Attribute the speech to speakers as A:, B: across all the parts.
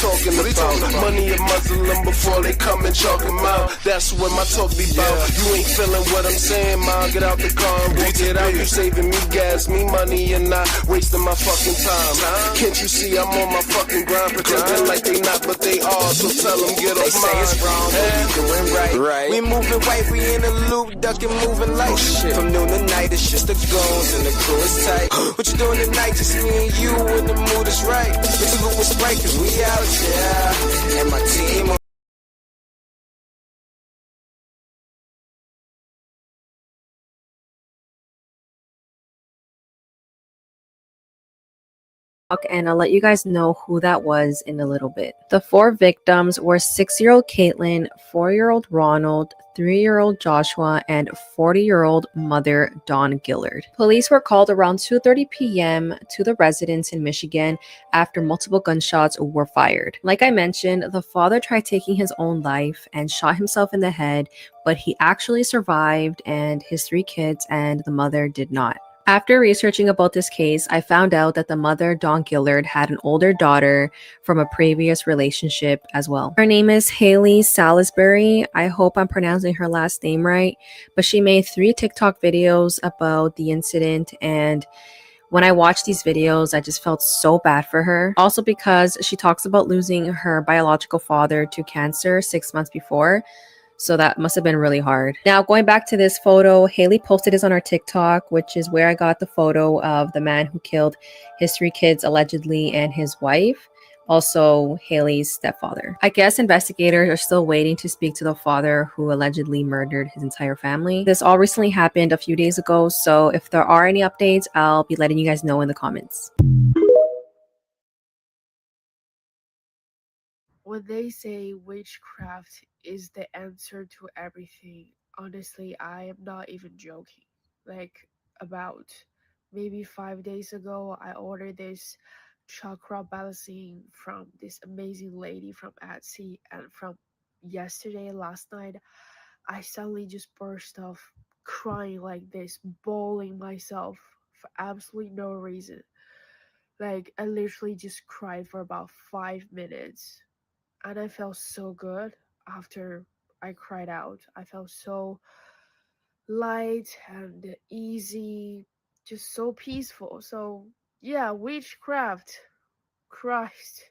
A: talking about. Money a Muslim before they come and chalk him out. That's what my talk be about. You ain't feeling what I'm saying, man. Get out the car and walk it out. You saving me gas, me money, and not wasting my fucking time. Can't you see I'm on my fucking grind? Pretending like they not, but they are. So tell them get off mine. They say it's wrong, but we doing right. We moving right, we in a loop, ducking, moving like shit. From noon to night, it's just the goons and the crew is tight. What you doing tonight? Just me and you, and the mood is right. The mood was right, cause we out, yeah. And my team.
B: And I'll let you guys know who that was in a little bit. The 4 victims were 6-year-old Caitlin, 4-year-old Ronald, 3-year-old Joshua, and 40-year-old mother Dawn Gillard. Police were called around 2:30 p.m. to the residence in Michigan after multiple gunshots were fired. Like I mentioned, the father tried taking his own life and shot himself in the head, but he actually survived, and his 3 kids and the mother did not. After researching about this case, I found out that the mother, Dawn Gillard, had an older daughter from a previous relationship as well. Her name is Haley Salisbury. I hope I'm pronouncing her last name right, but she made 3 TikTok videos about the incident, and when I watched these videos, I just felt so bad for her. Also because she talks about losing her biological father to cancer 6 months before. So that must have been really hard. Now, going back to this photo, Haley posted this on her TikTok, which is where I got the photo of the man who killed his 3 kids allegedly and his wife, also Haley's stepfather. I guess investigators are still waiting to speak to the father who allegedly murdered his entire family. This all recently happened a few days ago, so if there are any updates, I'll be letting you guys know in the comments.
C: When they say witchcraft is the answer to everything, honestly, I am not even joking. Like, about maybe 5 days ago, I ordered this chakra balancing from this amazing lady from Etsy, and from last night, I suddenly just burst off crying like this, bawling myself for absolutely no reason. Like, I literally just cried for about 5 minutes. And I felt so good after I cried out. I felt so light and easy, just so peaceful. So yeah, witchcraft. Christ.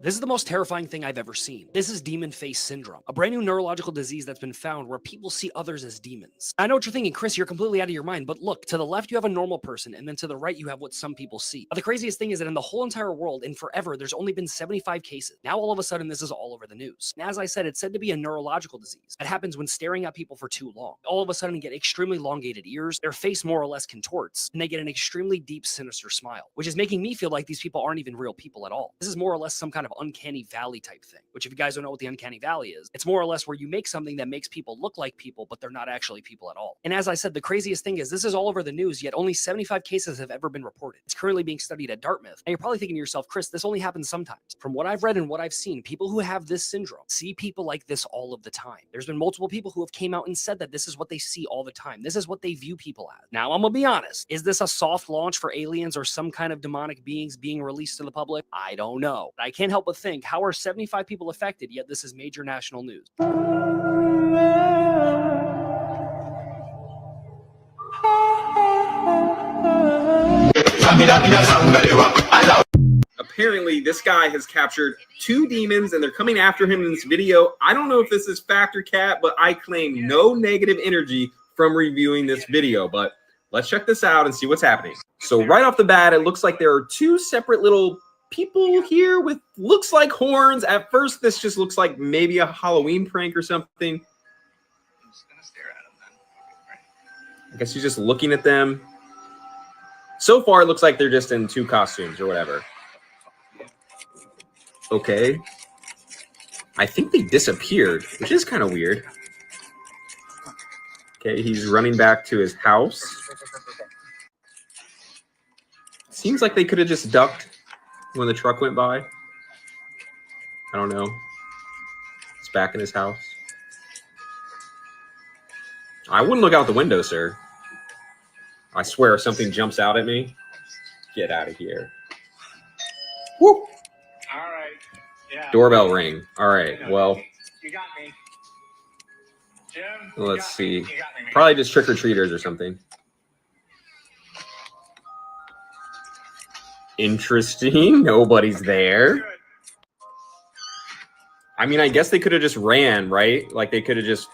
D: This is the most terrifying thing I've ever seen. This is demon face syndrome, a brand new neurological disease that's been found where people see others as demons. I know what you're thinking, Chris, you're completely out of your mind, but look, to the left you have a normal person, and then to the right you have what some people see. The craziest thing is that in the whole entire world, and forever, there's only been 75 cases. Now all of a sudden this is all over the news. And as I said, it's said to be a neurological disease. It happens when staring at people for too long. All of a sudden get extremely elongated ears, their face more or less contorts, and they get an extremely deep, sinister smile, which is making me feel like these people aren't even real people at all. This is more or less some kind of uncanny valley type thing, which if you guys don't know what the uncanny valley is, it's more or less where you make something that makes people look like people, but they're not actually people at all. And as I said, the craziest thing is this is all over the news, yet only 75 cases have ever been reported. It's currently being studied at Dartmouth. And you're probably thinking to yourself, Chris, this only happens sometimes. From what I've read and what I've seen, people who have this syndrome see people like this all of the time. There's been multiple people who have came out and said that this is what they see all the time. This is what they view people as. Now, I'm gonna be honest. Is this a soft launch for aliens or some kind of demonic beings being released to the public? I don't know. But I can't help but think, how are 75 people affected, yet this is major national news?
E: Apparently, this guy has captured 2 demons and they're coming after him in this video. I don't know if this is fact or cat, but I claim no negative energy from reviewing this video. But let's check this out and see what's happening. So right off the bat, it looks like there are 2 separate little people here with looks like horns. At first, this just looks like maybe a Halloween prank or something. I'm just gonna stare at them then. I guess he's just looking at them. So far, it looks like they're just in 2 costumes or whatever. Okay. I think they disappeared, which is kind of weird. Okay, he's running back to his house. Seems like they could have just ducked when the truck went by. I don't know. It's back in his house. I wouldn't look out the window, sir. I swear if something jumps out at me, Get out of here. Woo!
F: All right. Yeah.
E: Doorbell ring. All right. Well,
F: You got me. Jim,
E: let's see.
F: You got me, man.
E: Probably just trick-or-treaters or something. Interesting. Nobody's there. I mean, I guess they could have just ran, right? Like they could have just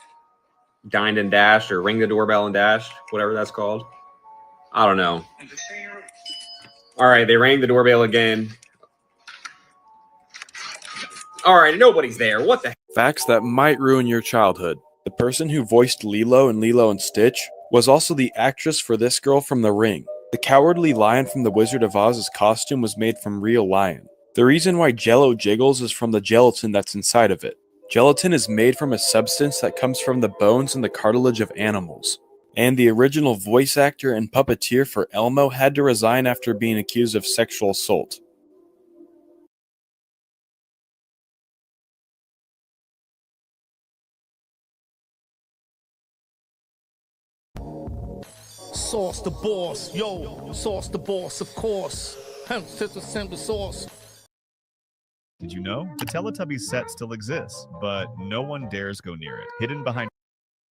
E: dined and dashed or ring the doorbell and dashed, whatever that's called. I don't know. All right, they rang the doorbell again. All right, nobody's there. What the heck?
G: Facts that might ruin your childhood. The person who voiced Lilo in Lilo and Stitch was also the actress for this girl from The Ring. The cowardly lion from The Wizard of Oz's costume was made from real lion. The reason why Jello jiggles is from the gelatin that's inside of it. Gelatin is made from a substance that comes from the bones and the cartilage of animals. And the original voice actor and puppeteer for Elmo had to resign after being accused of sexual assault.
H: Sauce the boss, yo, sauce the boss, of course. Hence, it's a simple sauce.
I: Did you know? The Teletubbies set still exists, but no one dares go near it. Hidden behind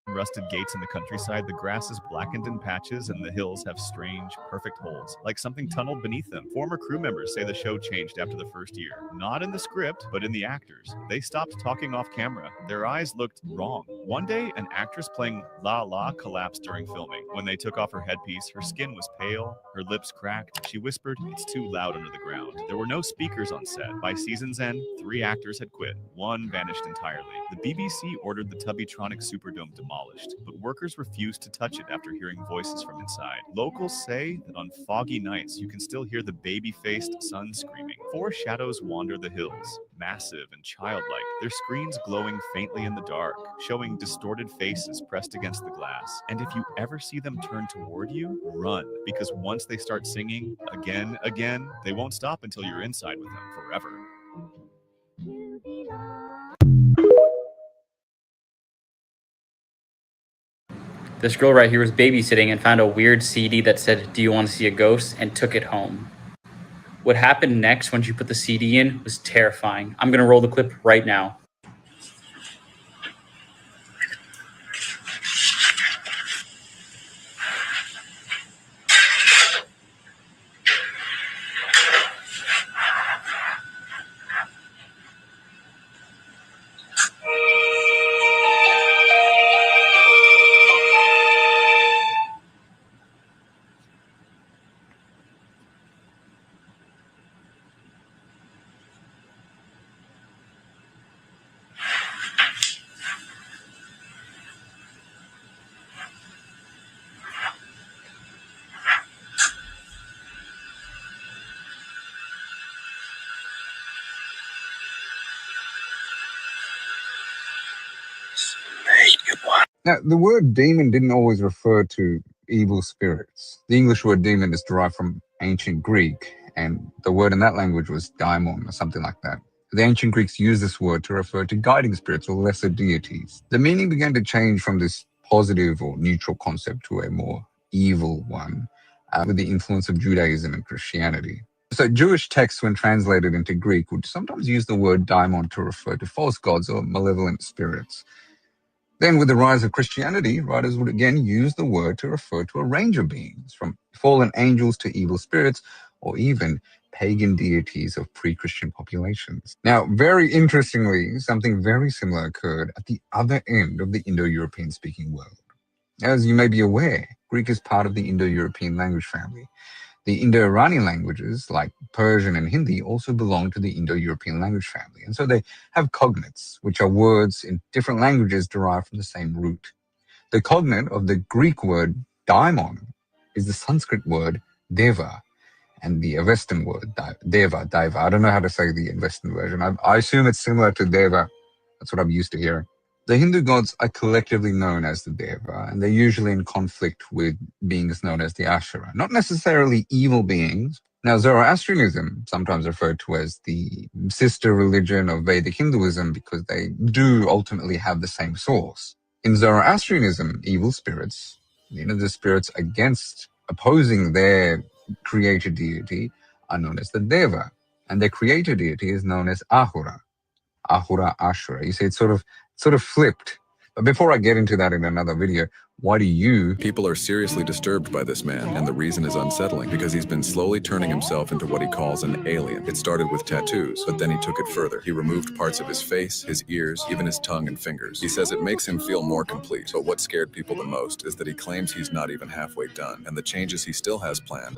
I: rusted gates in the countryside, the grass is blackened in patches and the hills have strange, perfect holes, like something tunneled beneath them. Former crew members say the show changed after the first year. Not in the script, but in the actors. They stopped talking off camera. Their eyes looked wrong. One day, an actress playing La La collapsed during filming. When they took off her headpiece, her skin was pale, her lips cracked. She whispered, "It's too loud under the ground." There were no speakers on set. By season's end, 3 actors had quit. 1 vanished entirely. The BBC ordered the Tubbytronic Superdome demolished, but workers refused to touch it after hearing voices from inside. Locals say that on foggy nights, you can still hear the baby-faced sun screaming. 4 shadows wander the hills, massive and childlike, their screens glowing faintly in the dark, showing distorted faces pressed against the glass. And if you ever see them turn toward you, run, because once they start singing again, they won't stop until you're inside with them forever.
J: This girl right here was babysitting and found a weird CD that said, "Do you want to see a ghost?" and took it home. What happened next when she put the CD in was terrifying. I'm going to roll the clip right now.
K: Now, the word demon didn't always refer to evil spirits. The English word demon is derived from ancient Greek, and the word in that language was daimon or something like that. The ancient Greeks used this word to refer to guiding spirits or lesser deities. The meaning began to change from this positive or neutral concept to a more evil one with the influence of Judaism and Christianity. So Jewish texts, when translated into Greek, would sometimes use the word daimon to refer to false gods or malevolent spirits. Then, with the rise of Christianity, writers would again use the word to refer to a range of beings, from fallen angels to evil spirits, or even pagan deities of pre-Christian populations. Now, very interestingly, something very similar occurred at the other end of the Indo-European speaking world. As you may be aware, Greek is part of the Indo-European language family. The Indo-Iranian languages, like Persian and Hindi, also belong to the Indo-European language family. And so they have cognates, which are words in different languages derived from the same root. The cognate of the Greek word daimon is the Sanskrit word deva, and the Avestan word deva. I don't know how to say the Avestan version. I assume it's similar to deva. That's what I'm used to hearing. The Hindu gods are collectively known as the Deva, and they're usually in conflict with beings known as the Ashura, not necessarily evil beings. Now, Zoroastrianism, sometimes referred to as the sister religion of Vedic Hinduism, because they do ultimately have the same source. In Zoroastrianism, evil spirits, the spirits opposing their creator deity are known as the Deva, and their creator deity is known as Ahura. Ahura Ashura. You see, it's sort of flipped. But before I get into that in another video, why do you...
L: People are seriously disturbed by this man, and the reason is unsettling, because he's been slowly turning himself into what he calls an alien. It started with tattoos, but then he took it further. He removed parts of his face, his ears, even his tongue and fingers. He says it makes him feel more complete, but what scared people the most is that he claims he's not even halfway done, and the changes he still has planned.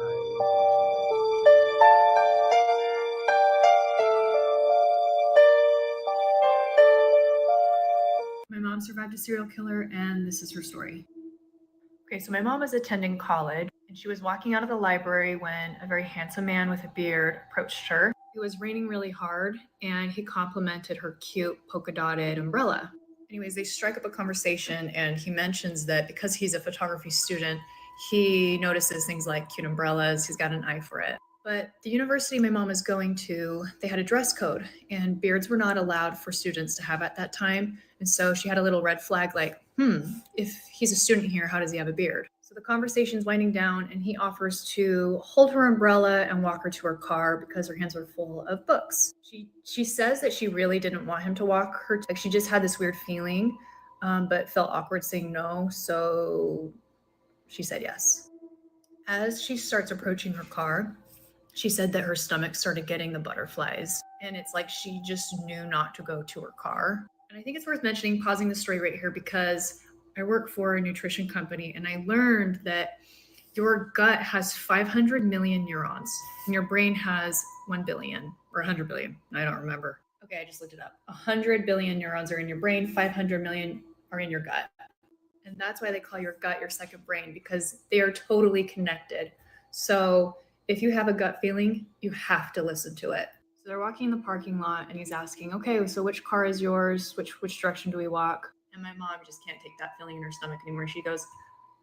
M: My mom survived a serial killer, and this is her story. Okay, so my mom was attending college, and she was walking out of the library when a very handsome man with a beard approached her. It was raining really hard, and he complimented her cute polka-dotted umbrella. Anyways, they strike up a conversation, and he mentions that because he's a photography student, he notices things like cute umbrellas. He's got an eye for it. But the university my mom is going to, they had a dress code, and beards were not allowed for students to have at that time. And so she had a little red flag like, if he's a student here, how does he have a beard? So the conversation's winding down, and he offers to hold her umbrella and walk her to her car because her hands were full of books. She says that she really didn't want him to walk her. Like, she just had this weird feeling, but felt awkward saying no. So she said yes. As she starts approaching her car, she said that her stomach started getting the butterflies, and it's like she just knew not to go to her car. And I think it's worth mentioning, pausing the story right here, because I work for a nutrition company, and I learned that your gut has 500 million neurons, and your brain has 1 billion or 100 billion. I don't remember. Okay, I just looked it up. 100 billion neurons are in your brain, 500 million are in your gut. And that's why they call your gut your second brain, because they are totally connected. So if you have a gut feeling, you have to listen to it. So they're walking in the parking lot, and he's asking, okay, so which car is yours? Which direction do we walk? And my mom just can't take that feeling in her stomach anymore. She goes,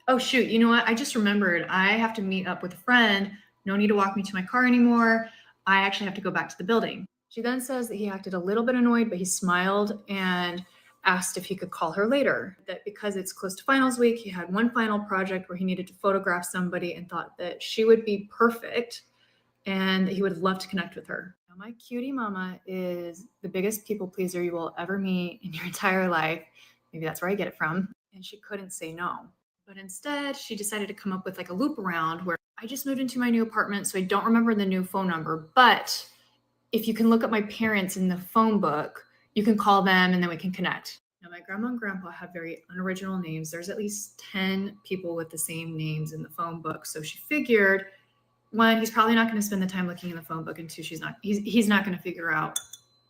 M: oh, shoot, you know what? I just remembered I have to meet up with a friend. No need to walk me to my car anymore. I actually have to go back to the building. She then says that he acted a little bit annoyed, but he smiled and asked if he could call her later. That because it's close to finals week, he had one final project where he needed to photograph somebody and thought that she would be perfect and that he would love to connect with her. Now, my cutie mama is the biggest people pleaser you will ever meet in your entire life. Maybe that's where I get it from. And she couldn't say no. But instead, she decided to come up with like a loop around where I just moved into my new apartment, so I don't remember the new phone number. But if you can look up my parents in the phone book, you can call them and then we can connect. Now, my grandma and grandpa have very unoriginal names. There's at least 10 people with the same names in the phone book. So she figured, one, he's probably not going to spend the time looking in the phone book, and two, he's not going to figure out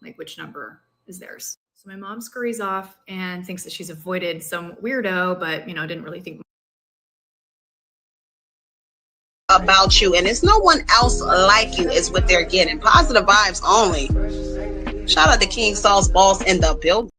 M: like which number is theirs. So my mom scurries off and thinks that she's avoided some weirdo, but didn't really think
N: about you, and it's no one else like you is what they're getting. Positive vibes only. Shout out to King Saul's boss in the building.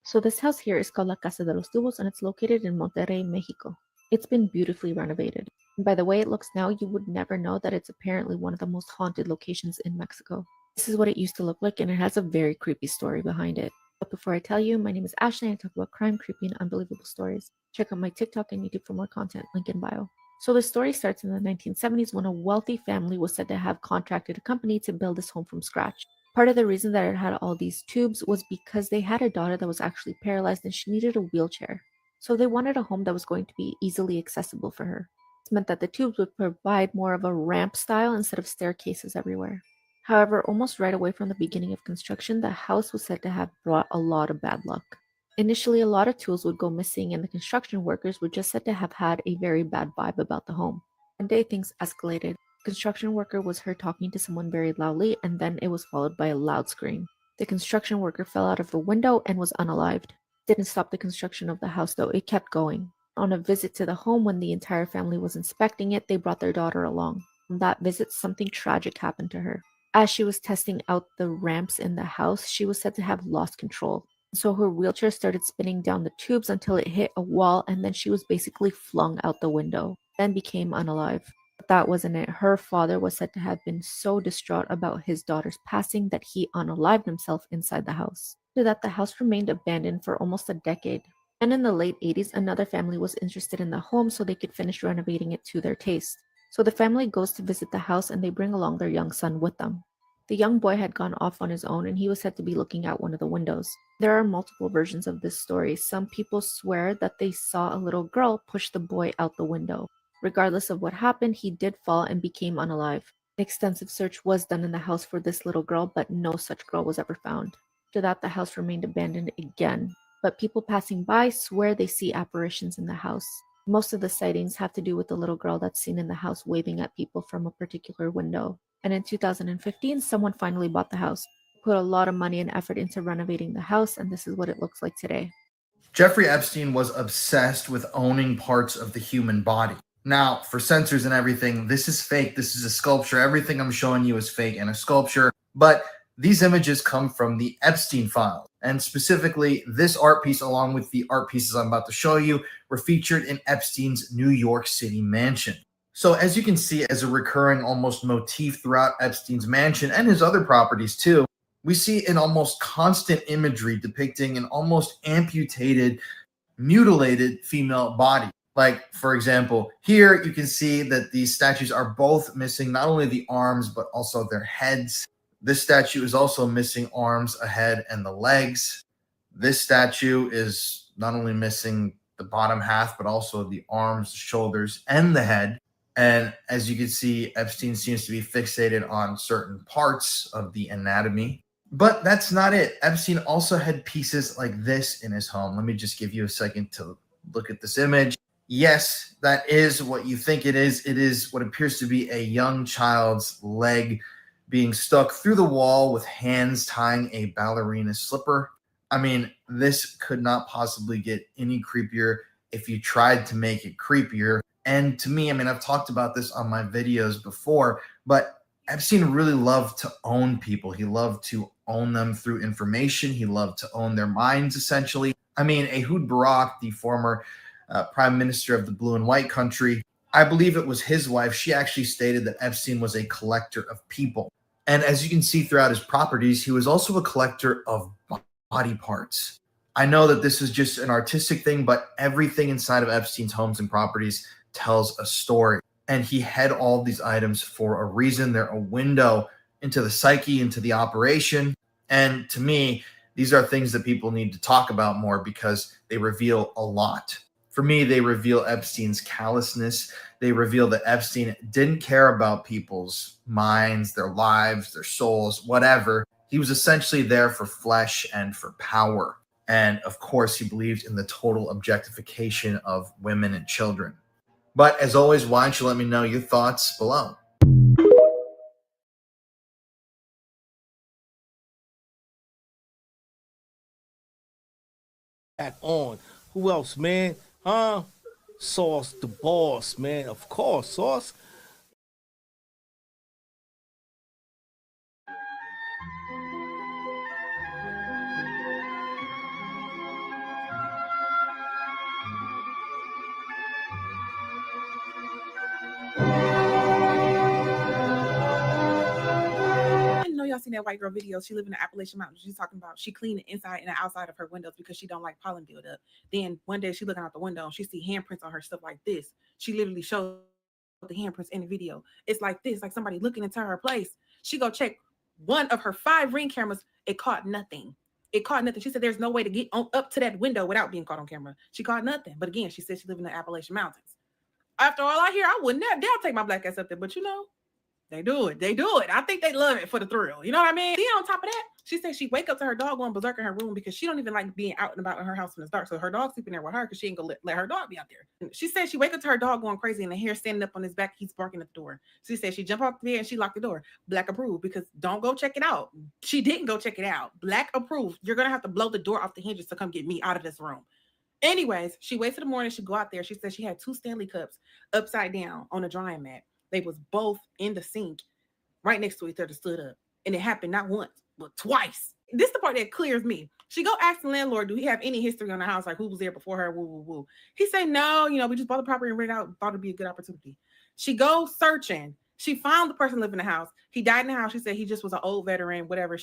B: So this house here is called La Casa de los Tubos, and it's located in Monterrey, Mexico. It's been beautifully renovated. And by the way it looks now, you would never know that it's apparently one of the most haunted locations in Mexico. This is what it used to look like, and it has a very creepy story behind it. But before I tell you, my name is Ashley, and I talk about crime, creepy, and unbelievable stories. Check out my TikTok and YouTube for more content, link in bio. So the story starts in the 1970s when a wealthy family was said to have contracted a company to build this home from scratch. Part of the reason that it had all these tubes was because they had a daughter that was actually paralyzed and she needed a wheelchair. So they wanted a home that was going to be easily accessible for her. This meant that the tubes would provide more of a ramp style instead of staircases everywhere. However, almost right away from the beginning of construction, the house was said to have brought a lot of bad luck. Initially, a lot of tools would go missing, and the construction workers were just said to have had a very bad vibe about the home. One day, things escalated. The construction worker was heard talking to someone very loudly, and then it was followed by a loud scream. The construction worker fell out of the window and was unalived. Didn't stop the construction of the house, though. It kept going. On a visit to the home, when the entire family was inspecting it, they brought their daughter along. On that visit, something tragic happened to her. As she was testing out the ramps in the house, she was said to have lost control. So her wheelchair started spinning down the tubes until it hit a wall, and then she was basically flung out the window, then became unalive. But that wasn't it. Her father was said to have been so distraught about his daughter's passing that he unalived himself inside the house. After that, the house remained abandoned for almost a decade. And in the late 80s, another family was interested in the home so they could finish renovating it to their taste. So the family goes to visit the house and they bring along their young son with them. The young boy had gone off on his own and he was said to be looking out one of the windows. There are multiple versions of this story. Some people swear that they saw a little girl push the boy out the window. Regardless of what happened, he did fall and became unalive. Extensive search was done in the house for this little girl, but no such girl was ever found. After that, the house remained abandoned again. But people passing by swear they see apparitions in the house. Most of the sightings have to do with the little girl that's seen in the house waving at people from a particular window. And in 2015, someone finally bought the house, put a lot of money and effort into renovating the house, and this is what it looks like today.
O: Jeffrey Epstein was obsessed with owning parts of the human body. Now, for censors and everything, this is fake. This is a sculpture. Everything I'm showing you is fake and a sculpture. But these images come from the Epstein files. And specifically, this art piece, along with the art pieces I'm about to show you, were featured in Epstein's New York City mansion. So as you can see, as a recurring almost motif throughout Epstein's mansion and his other properties too, we see an almost constant imagery depicting an almost amputated, mutilated female body. Like, for example, here you can see that these statues are both missing not only the arms, but also their heads. This statue is also missing arms, a head, and the legs. This statue is not only missing the bottom half, but also the arms, the shoulders, and the head. And as you can see, Epstein seems to be fixated on certain parts of the anatomy. But that's not it. Epstein also had pieces like this in his home. Let me just give you a second to look at this image. Yes, that is what you think it is. It is what appears to be a young child's leg being stuck through the wall with hands tying a ballerina slipper. I mean, this could not possibly get any creepier if you tried to make it creepier. And to me, I mean, I've talked about this on my videos before, but Epstein really loved to own people. He loved to own them through information. He loved to own their minds, essentially. I mean, Ehud Barak, the former prime minister of the blue and white country, I believe it was his wife. She actually stated that Epstein was a collector of people. And as you can see throughout his properties, he was also a collector of body parts. I know that this is just an artistic thing, but everything inside of Epstein's homes and properties tells a story. And he had all these items for a reason. They're a window into the psyche, into the operation. And to me, these are things that people need to talk about more because they reveal a lot. For me, they reveal Epstein's callousness. They reveal that Epstein didn't care about people's minds, their lives, their souls, whatever. He was essentially there for flesh and for power. And of course, he believed in the total objectification of women and children. But as always, why don't you let me know your thoughts below?
H: Back on. Who else, man? Huh? Sauce the boss, man. Of course, Sauce.
P: Y'all seen that white girl video? She live in the Appalachian Mountains. She's talking about she cleaned the inside and the outside of her windows because she don't like pollen buildup. Then one day she looking out the window and she see handprints on her stuff like this. She literally showed the handprints in the video. It's like this, like somebody looking into her place. She go check one of her 5 Ring cameras. It caught nothing. It caught nothing. She said there's no way to get on up to that window without being caught on camera. She caught nothing. But again, she said she live in the Appalachian Mountains. After all I hear, I wouldn't dare take my black ass up there. But you know, they do it. They do it. I think they love it for the thrill. You know what I mean? Then on top of that, she said she wake up to her dog going berserk in her room because she don't even like being out and about in her house when it's dark. So her dog sleeping there with her because she ain't gonna let her dog be out there. And she said she wake up to her dog going crazy and the hair standing up on his back. He's barking at the door. She said she jump off the bed and she locked the door. Black approved because don't go check it out. She didn't go check it out. Black approved. You're gonna have to blow the door off the hinges to come get me out of this room. Anyways, she waits till the morning. She go out there. She said she had 2 Stanley cups upside down on a drying mat. They was both in the sink. Right next to each other, stood up. And it happened not once, but twice. This is the part that clears me. She go ask the landlord, do he have any history on the house? Like who was there before her? Woo, woo, woo. He said, no, we just bought the property and rented out. Thought it'd be a good opportunity. She goes searching. She found the person living in the house. He died in the house. She said he just was an old veteran, whatever.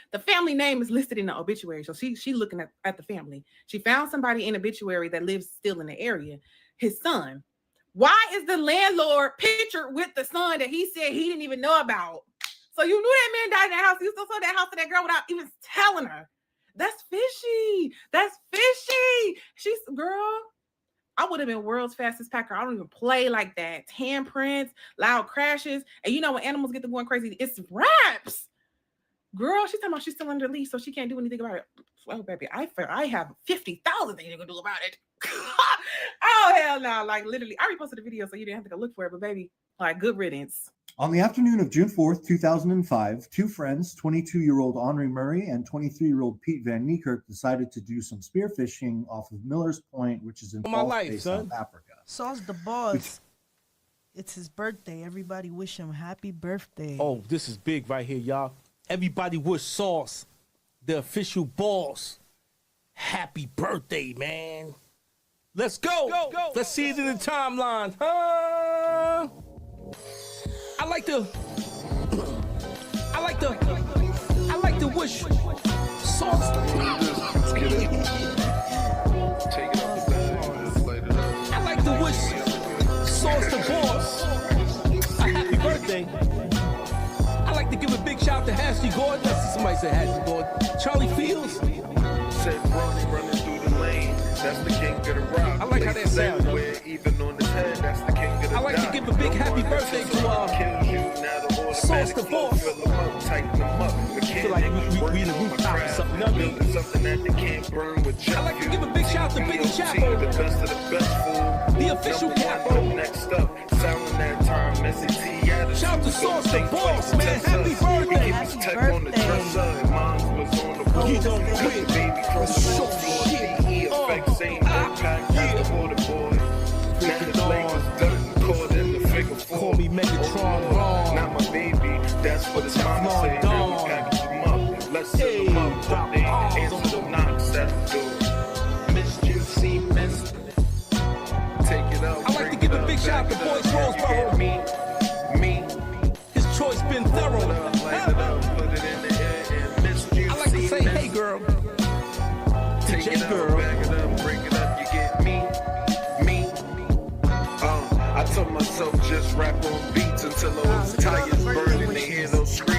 P: The The family name is listed in the obituary. So she looking at the family. She found somebody in obituary that lives still in the area. His son. Why is the landlord pictured with the son that he said he didn't even know about? So you knew that man died in that house. You still sold that house to that girl without even telling her. That's fishy. That's fishy. She's, girl, I would have been world's fastest packer. I don't even play like that. Handprints, loud crashes. And you know when animals get to going crazy, it's raps. Girl, she's talking about she's still under lease, so she can't do anything about it. Oh, baby, I have 50,000 things you can do about it. Oh, hell no. Like, literally, I reposted the video so you didn't have to go look for it. But, baby, like, good riddance.
Q: On the afternoon of June 4th, 2005, two friends, 22-year-old Henri Murray and 23-year-old Pete Van Niekerk, decided to do some spearfishing off of Miller's Point, which is in False Bay, South Africa.
R: Sauce the boss. It's his birthday. Everybody wish him happy birthday.
H: Oh, this is big right here, y'all. Everybody wish Sauce, the official boss, happy birthday, man. Let's go. Let's see it in the timeline, huh? I like to wish Sauce. I like to wish Sauce the boss a happy birthday. I like to give a big shout out to Ashley Gordon. That's somebody said Ashley Gordon. Charlie Fields.
A: Said Ronnie running through the lane. That's the king of the rock.
H: I like how that sounds.
A: Even on his head, that's the king of the
H: I like to give a big happy birthday to Sauce the boss. I feel like we in the rooftop or something. You know what I mean?
A: Something that they can't burn with jet.
H: I like to give a big shout out to Benny Chapo,
A: the best of the best fool.
H: the official capo.
A: Next up, sounding that time, SAT.
H: Shout out to Sauce the boss, man. Happy birthday.
A: On the dresser, and mine was on the
H: You don't quit.
A: Baby cross the show shit. Effect same impact as the water boy. Now his leg was done, caught in the figure four.
H: Call me Megatron wrong.
A: Not my baby, that's what his mama said. Now we package him up, let's set him up. But they answer the knocks at the door. Miss Juicy, miss. Take it up.
H: I like to give a big shout out to Boyce Roseboro.
A: Me.
H: His choice been thorough.
A: Put it in the air and Miss Juicy.
H: I like to say, hey girl.
A: Take it up, bag it up, break it up, you get me. I told myself just rap on beats until those tires burn and they hear those screech.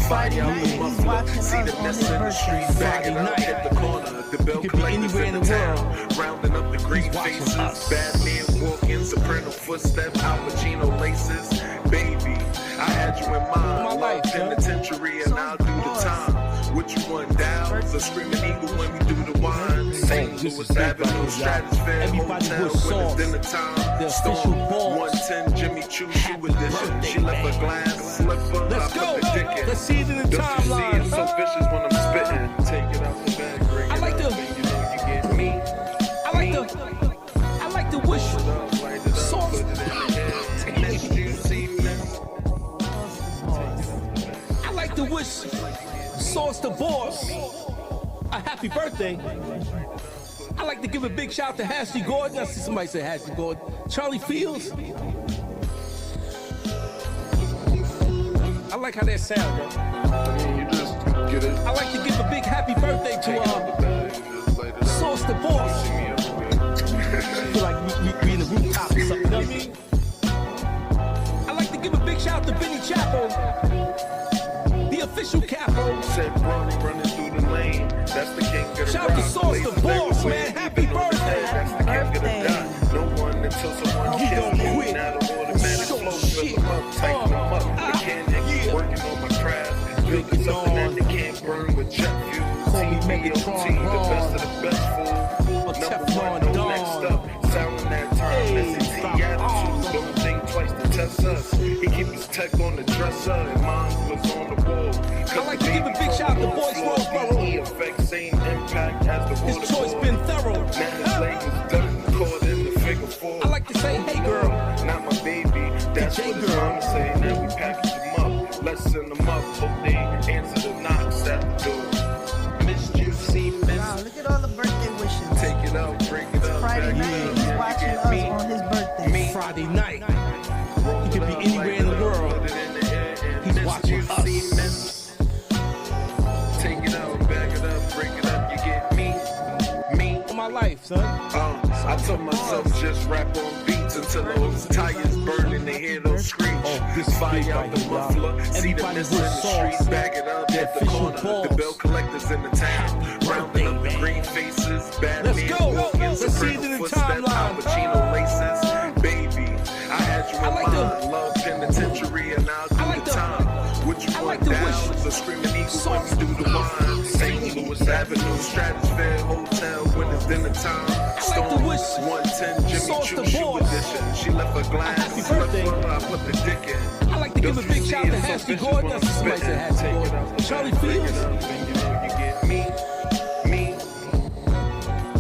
A: Fight out the muffler, see the mess in the street, bag it up, hit the corner, the bell collectors in the town, rounding up the green faces, bad man walking, soprano footstep, Al Pacino laces, baby, I had you in mind, love penitentiary and I'll do the time. What you want, Downs, a screaming eagle when we do the wine. St. Louis Avenue, Stratosphere, Hotel, when it's dinner time. Storm, 110, Jimmy Choo, shoe edition. She left a glass slipper.
H: Let's go. Let's see it in the
A: Don't you see
H: timeline.
A: it so vicious when I'm spitting? Take it out the bag, bring
H: I
A: it
H: like
A: up,
H: to-
A: and you know you get me.
H: I like to wish
A: Light it up,
H: Sauce.
A: put it in the air. Miss Juicy, miss.
H: I like to wish Sauce the boss a happy birthday. I like to give a big shout out to Ashley Gordon. I see somebody say Ashley Gordon. Charlie Fields. I like how that sounds, bro.
A: I mean, you just get it.
H: I like to give a big happy birthday to Sauce the boss. I feel like we in the rooftop or something. You know what I mean? I like to give a big shout out to Benny Chapo, the official capo.
A: Said Ronnie running through the lane. That's the king of the
H: Shout out to
A: rock.
H: Sauce the
A: Lazy
H: boss,
A: baby
H: man.
A: wave,
H: Happy
A: even on his
H: birthday.
A: head. That's the king of the dot. No one until someone
H: You
A: kills
H: don't
A: you.
H: quit.
A: Now the automatic
H: So
A: flow,
H: shit.
A: fill them up, tighten them up. Mechanic, working on my craft. Building something that they can't burn with jet fuel.
H: Call me
A: TBOT,
H: Megatron
A: the best of the best fool. Number one, no next up. Sounding that time, SAT attitude. Don't think twice to test us. He keep his tech on the dresser, and mine was on the wall.
H: I like to give a big shout out to Boyce Roseboro.
A: Effect, same impact as the
H: His
A: water
H: choice
A: boy.
H: been thorough.
A: Now his leg is done, caught in the figure four.
H: I like to say, hey girl.
A: Not my baby, that's
H: J
A: what his
H: girl.
A: mama say. Now we package him up, let's send him up. Hope they answer the knocks at the door. Miss Juicy, miss.
R: Wow, look at all the birthday wishes.
A: Take it out, break it up.
R: Friday
A: back
R: night,
A: it up,
R: he's
A: yeah,
R: watching
A: you
R: us
A: get me.
R: on his birthday.
H: Friday night. He could be anywhere in the world. He's watching us.
A: Take
H: son.
A: I told myself just rap on beats until those tires burning and hear those screech. Fire out the muffler, see the mist in the street, bag it up at the corner. The bill collectors in the town, rounding up the green faces. Batman walking, soprano footsteps, Al Pacino laces. Baby, I had you in mind, love penitentiary, and I'll do the time. What you want down is a screaming eagle when we do the wine. St. Louis Avenue, Stratosphere Hotel when it's dinner time. Stone 110, Jimmy Choo shoe edition. She left a glass, slipper, I put the dick in.
H: I like to give a big shout to Happy Gordon. That's somebody said Happy Gordon. Charlie Fields.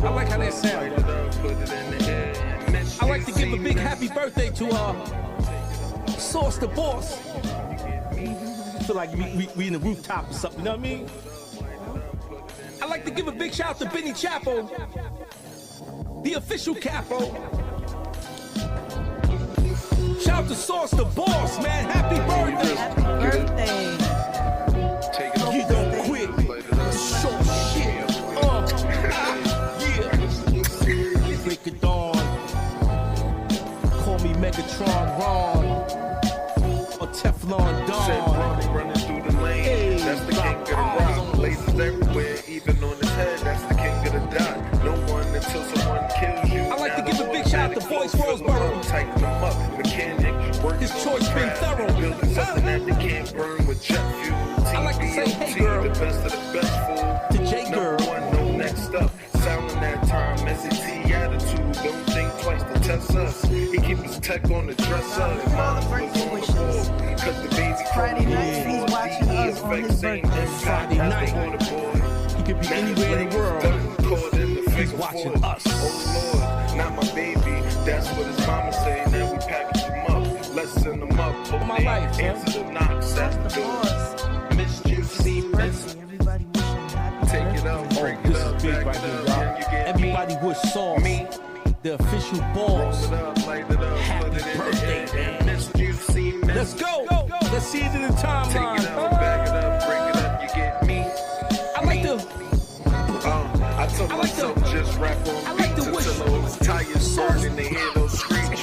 H: I like how that sounds. I like to give a big happy birthday to Sauce the Boss. I feel like we in the rooftop or something, you know what I mean? I like to give a big shout to Benny Chapo, the official capo. Shout to Sauce the Boss, man. Happy birthday.
R: Happy birthday.
H: You don't quit. Short shit. Yeah. Break it dawn. Call me Megatron Ron. Or Teflon Dawn.
A: Running through the lane, that's the king of the rock. Lasers everywhere, even on his head, that's the king of the dot. No one until someone kills you.
H: I like to give a big shout to Boyce Roseboro.
A: Tighten them up, mechanic, work
H: his choice been thorough.
A: Building something that they can't burn with jet fuel.
H: I like to say, hey girl,
A: the best of the best fool.
H: To J girl.
A: Number one, no next up. Sounding that time, SAT attitude. Don't think twice to test us. He keep his tech on the dresser. And mine was on the board. Cause the baby
R: Friday night, he's watching us on his birthday.
H: Friday night. He could be anywhere in the world. He's watching us.
A: Oh Lord, not my baby. That's what his mama say. Now we package him up. Let's send him up.
H: All my life,
A: answer the knocks at the doors. Miss you, see, miss.
R: Everybody wish him happy
A: Take it up, break it up,
H: This is big right here, y'all. Everybody wish Sauce, the official boss, happy birthday, man. Let's go. Let's see it in the timeline.
A: Take it up, back it up, break it up, you get me.
H: I like to.
A: I told myself just rap on beats until those tires burning, they hear those screech.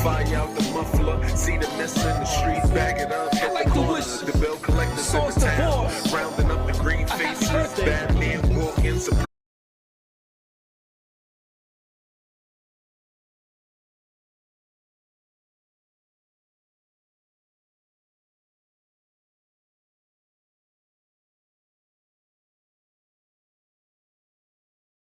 A: Fire out the muffler, see the mist in the street, bag it up, hit the corner. The bill collectors in the town, rounding up the green faces. Batman walking.